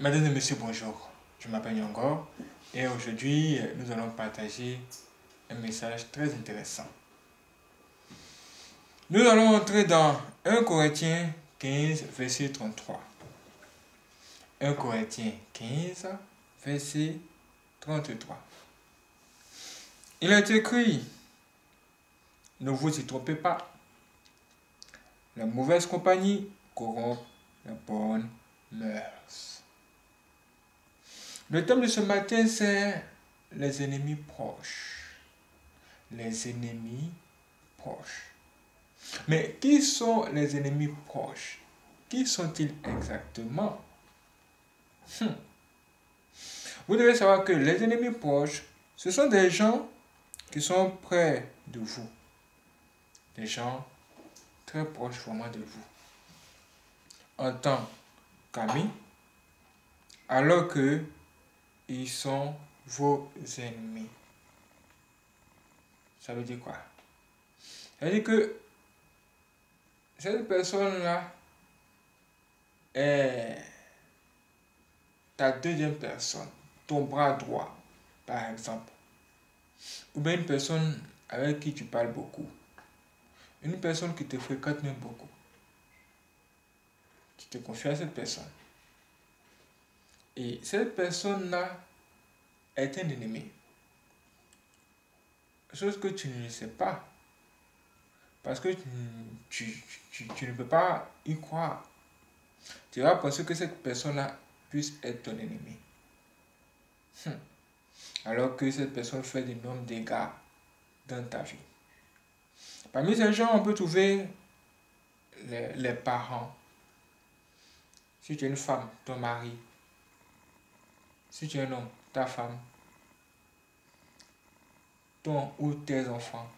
Mesdames et messieurs, bonjour. Je m'appelle Nyongor et aujourd'hui, nous allons partager un message très intéressant. Nous allons entrer dans 1 Corinthiens 15, verset 33. 1 Corinthiens 15, verset 33. Il est écrit, ne vous y trompez pas. La mauvaise compagnie corrompt la bonne mœurs. Le thème de ce matin, c'est les ennemis proches. Les ennemis proches. Mais qui sont les ennemis proches? Qui sont-ils exactement? Vous devez savoir que les ennemis proches, ce sont des gens qui sont près de vous. Des gens très proches vraiment de vous. En tant qu'amis, alors que ils sont vos ennemis. Ça veut dire quoi? Ça veut dire que cette personne-là est ta deuxième personne, ton bras droit, par exemple. Ou bien une personne avec qui tu parles beaucoup. Une personne qui te fréquente même beaucoup. Tu te confies à cette personne. Et cette personne-là est un ennemi. Chose que tu ne sais pas. Parce que tu ne peux pas y croire. Tu vas penser que cette personne-là puisse être ton ennemi. Alors que cette personne fait d'énormes dégâts dans ta vie. Parmi ces gens, on peut trouver les parents. Si tu es une femme, ton mari. Si tu es un homme, ta femme. Ton ou tes enfants.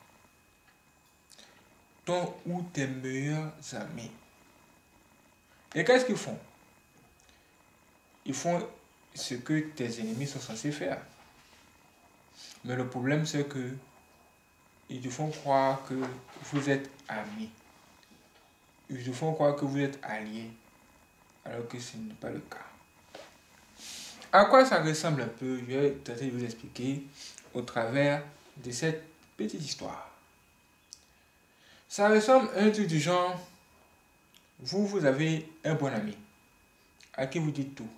Ton ou tes meilleurs amis. Et qu'est-ce qu'ils font? Ils font ce que tes ennemis sont censés faire. Mais le problème, c'est que ils te font croire que vous êtes amis. Ils te font croire que vous êtes alliés, alors que ce n'est pas le cas. À quoi ça ressemble un peu? Je vais tenter de vous expliquer au travers de cette petite histoire. Ça ressemble à un truc du genre, vous avez un bon ami à qui vous dites tout.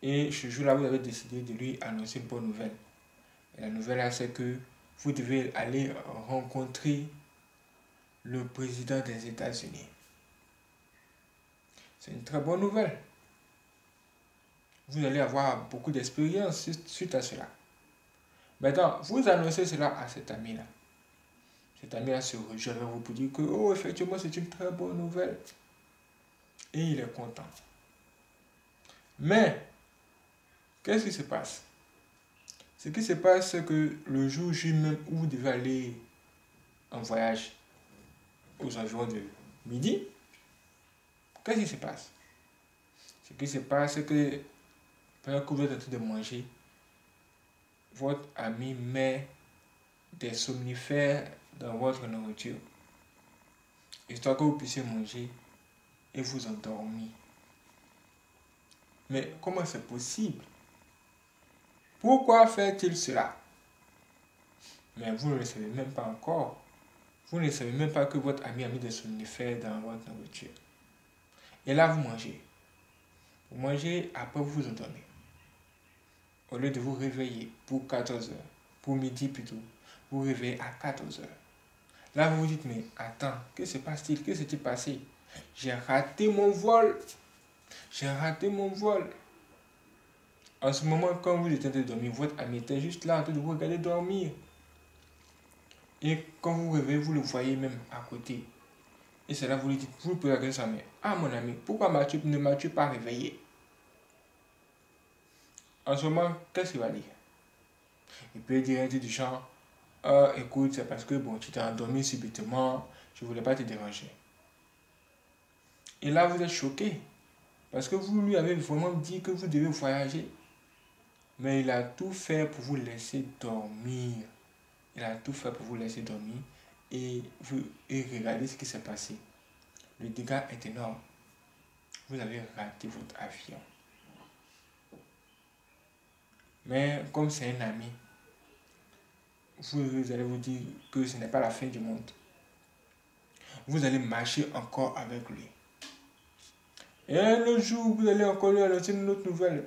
Et ce jour-là, vous avez décidé de lui annoncer une bonne nouvelle. Et la nouvelle, c'est que vous devez aller rencontrer le président des États-Unis. C'est une très bonne nouvelle. Vous allez avoir beaucoup d'expérience suite à cela. Maintenant, vous annoncez cela à cet ami-là. Cet ami-là se rejoint vers vous pour dire que, oh, effectivement, c'est une très bonne nouvelle. Et il est content. Mais, qu'est-ce qui se passe? Ce qui se passe, c'est que le jour J même où vous devez aller en voyage aux environs de midi, qu'est-ce qui se passe? Ce qui se passe, c'est que pendant que vous êtes en train de manger, votre ami met des somnifères dans votre nourriture, histoire que vous puissiez manger et vous endormir. Mais comment c'est possible? Pourquoi fait-il cela? Mais vous ne le savez même pas encore. Vous ne savez même pas que votre ami a mis des somnifères dans votre nourriture. Et là, vous mangez. Vous mangez, après vous vous endormez. Au lieu de vous réveiller pour 14 heures, pour midi plutôt, vous vous réveillez à 14 heures. Là, vous vous dites, mais attends, que se passe-t-il? Que s'est-il passé? J'ai raté mon vol. J'ai raté mon vol. En ce moment, quand vous étiez en train de dormir, votre ami était juste là en train de vous regarder dormir. Et quand vous vous réveillez, vous le voyez même à côté. Et c'est là que vous lui dites, vous pouvez regarder ça, mais ah mon ami, pourquoi ne m'as-tu pas réveillé? En ce moment, qu'est-ce qu'il va dire? Il peut dire un truc du genre, ah écoute, c'est parce que bon, tu t'es endormi subitement, je ne voulais pas te déranger. Et là, vous êtes choqué. Parce que vous lui avez vraiment dit que vous devez voyager. Mais il a tout fait pour vous laisser dormir. Il a tout fait pour vous laisser dormir. Et regardez ce qui s'est passé. Le dégât est énorme. Vous avez raté votre avion. Mais comme c'est un ami, vous allez vous dire que ce n'est pas la fin du monde. Vous allez marcher encore avec lui. Et un autre jour, vous allez encore lui annoncer une autre nouvelle.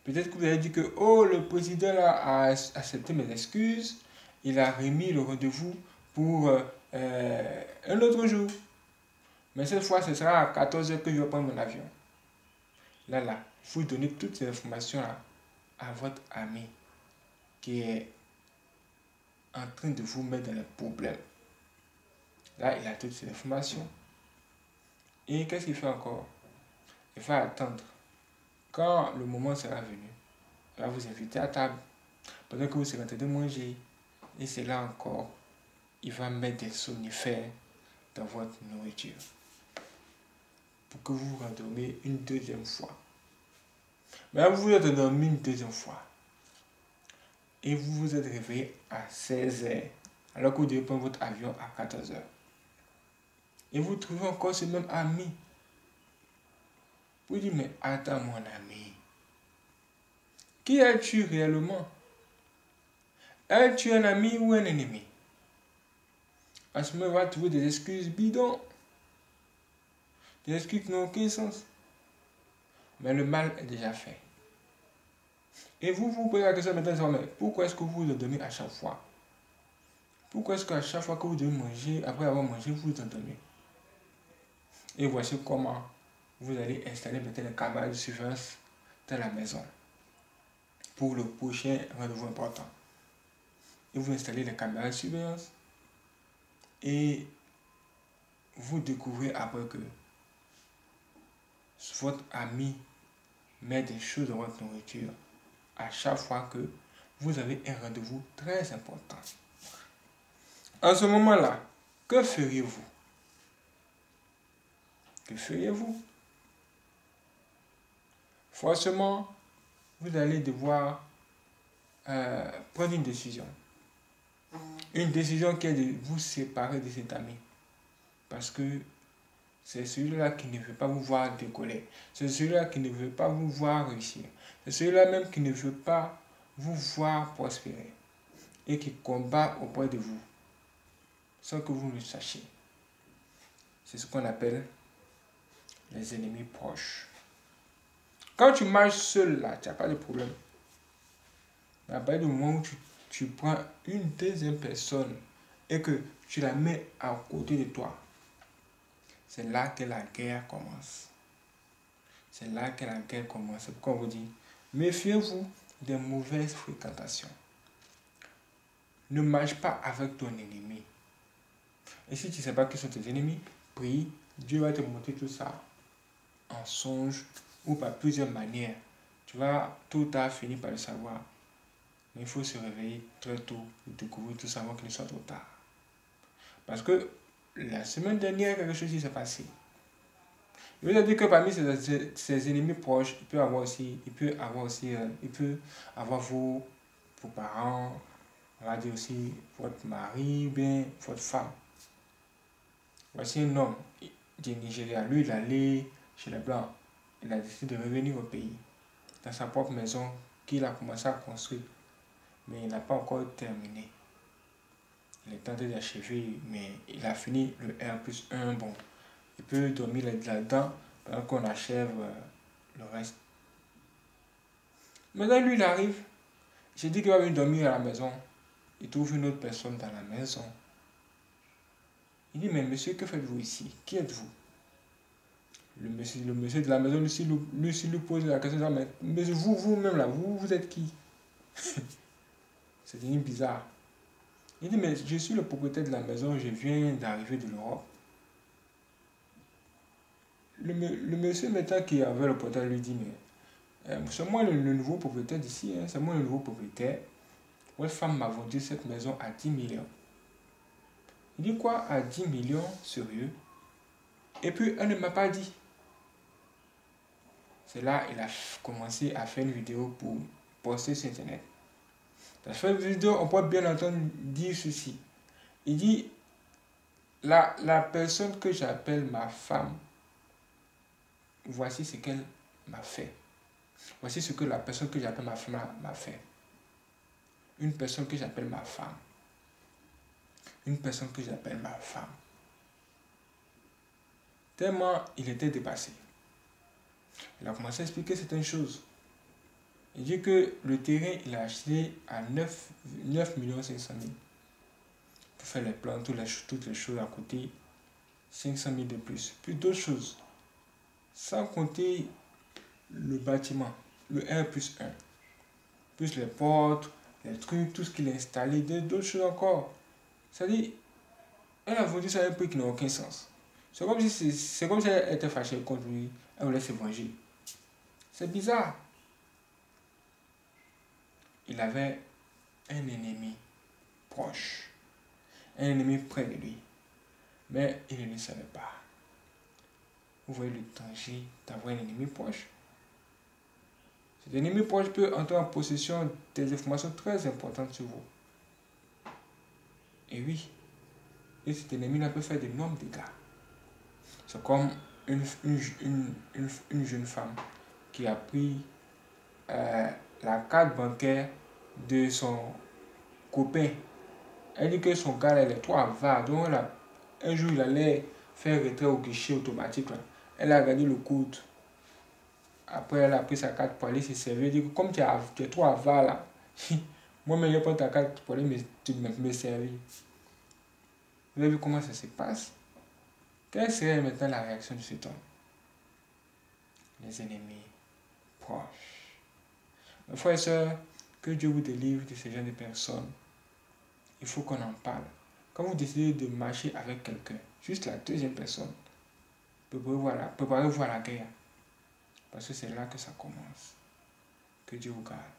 Peut-être que vous allez dire que oh, le président là, a accepté mes excuses. Il a remis le rendez-vous pour un autre jour. Mais cette fois, ce sera à 14h que je vais prendre mon avion. Là, vous donnez toutes ces informations-là à votre ami qui est en train de vous mettre dans les problèmes. Là, il a toutes ces informations. Et qu'est-ce qu'il fait encore? Il va attendre. Quand le moment sera venu, il va vous inviter à table. Pendant que vous serez en train de manger. Et c'est là encore, il va mettre des somnifères dans votre nourriture. Pour que vous vous endormiez une deuxième fois. Mais là, vous vous êtes endormi une deuxième fois. Et vous vous êtes réveillé à 16h. Alors que vous devez prendre votre avion à 14h. Et vous trouvez encore ce même ami. Vous dites, mais attends mon ami. Qui es-tu réellement? Es-tu un ami ou un ennemi? À ce moment, il va trouver des excuses bidons. Des excuses qui n'ont aucun sens. Mais le mal est déjà fait. Et vous posez la question maintenant, mais pourquoi est-ce que vous vous endormez à chaque fois? Pourquoi est-ce qu'à chaque fois que vous devez manger, après avoir mangé, vous vous endormez? Et voici comment vous allez installer peut-être les caméras de surveillance dans la maison pour le prochain rendez-vous important. Et vous installez les caméras de surveillance et vous découvrez après que votre ami met des choses dans votre nourriture à chaque fois que vous avez un rendez-vous très important. En ce moment-là, que feriez-vous? Que feriez-vous? Forcément, vous allez devoir prendre une décision. Une décision qui est de vous séparer de cet ami. Parce que c'est celui-là qui ne veut pas vous voir décoller. C'est celui-là qui ne veut pas vous voir réussir. C'est celui-là même qui ne veut pas vous voir prospérer. Et qui combat auprès de vous. Sans que vous le sachiez. C'est ce qu'on appelle les ennemis proches. Quand tu marches seul là, tu n'as pas de problème. Mais à partir du moment où tu prends une deuxième personne et que tu la mets à côté de toi, c'est là que la guerre commence. C'est là que la guerre commence. C'est pourquoi on vous dit, méfiez-vous des mauvaises fréquentations. Ne marche pas avec ton ennemi. Et si tu ne sais pas qui sont tes ennemis, prie, Dieu va te montrer tout ça en songe ou par plusieurs manières. Tu vas tout ou tard finir par le savoir. Mais il faut se réveiller très tôt et découvrir tout ça avant qu'il ne soit trop tard. Parce que la semaine dernière, quelque chose s'est passé. Je vous ai dit que parmi ses ennemis proches, il peut avoir vos parents, on va dire aussi votre mari ou bien votre femme. Voici un homme du Nigeria. Lui, il allait chez les Blancs. Il a décidé de revenir au pays, dans sa propre maison qu'il a commencé à construire. Mais il n'a pas encore terminé. Il est tenté d'achever, mais il a fini le R+1. Bon, il peut dormir là-dedans pendant qu'on achève le reste. Maintenant, lui, il arrive. J'ai dit qu'il va venir dormir à la maison. Il trouve une autre personne dans la maison. Il dit, mais monsieur, que faites-vous ici? Qui êtes-vous? Le monsieur de la maison, lui pose la question, mais vous-même là, vous êtes qui? C'est devenu bizarre. Il dit, mais je suis le propriétaire de la maison, je viens d'arriver de l'Europe. Le monsieur maintenant qui avait le portail lui dit, mais c'est moi le nouveau propriétaire d'ici, hein, c'est moi le nouveau propriétaire. Votre femme m'a vendu cette maison à 10 millions. Il dit quoi, à 10 millions, sérieux? Et puis elle ne m'a pas dit. C'est là qu'il a commencé à faire une vidéo pour poster sur Internet. Dans cette vidéo, on peut bien entendre dire ceci. Il dit, la personne que j'appelle ma femme, voici ce qu'elle m'a fait. Voici ce que la personne que j'appelle ma femme m'a fait. Une personne que j'appelle ma femme. Une personne que j'appelle ma femme. Tellement il était dépassé. Il a commencé à expliquer certaines choses. Il dit que le terrain, il a acheté à 9 500 000. Pour faire les plans, toutes les choses à côté, 500 000 de plus. Puis d'autres choses. Sans compter le bâtiment, le 1+1. Plus les portes, les trucs, tout ce qu'il a installé, d'autres choses encore. C'est-à-dire, elle a vendu ça à un prix qui n'a aucun sens. C'est comme si elle était fâchée contre lui, elle voulait se venger. C'est bizarre. Il avait un ennemi proche, un ennemi près de lui, mais il ne le savait pas. Vous voyez le danger d'avoir un ennemi proche. Cet ennemi proche peut entrer en possession des informations très importantes sur vous. Et oui, et cet ennemi-là peut faire d'énormes dégâts. C'est comme une jeune femme qui a pris la carte bancaire de son copain. Elle dit que son gars elle est trop avare. Donc un jour il allait faire retrait au guichet automatique. Là. Elle a gardé le code. Après elle a pris sa carte pour aller se servir. Elle dit que comme tu es trop avare là, moi-même je prends ta carte pour aller me servir. Vous avez vu comment ça se passe? Quelle serait maintenant la réaction de cet homme? Les ennemis proches. Mes frères et sœurs, que Dieu vous délivre de ce genre de personnes. Il faut qu'on en parle. Quand vous décidez de marcher avec quelqu'un, juste la deuxième personne, préparez-vous à la guerre. Parce que c'est là que ça commence. Que Dieu vous garde.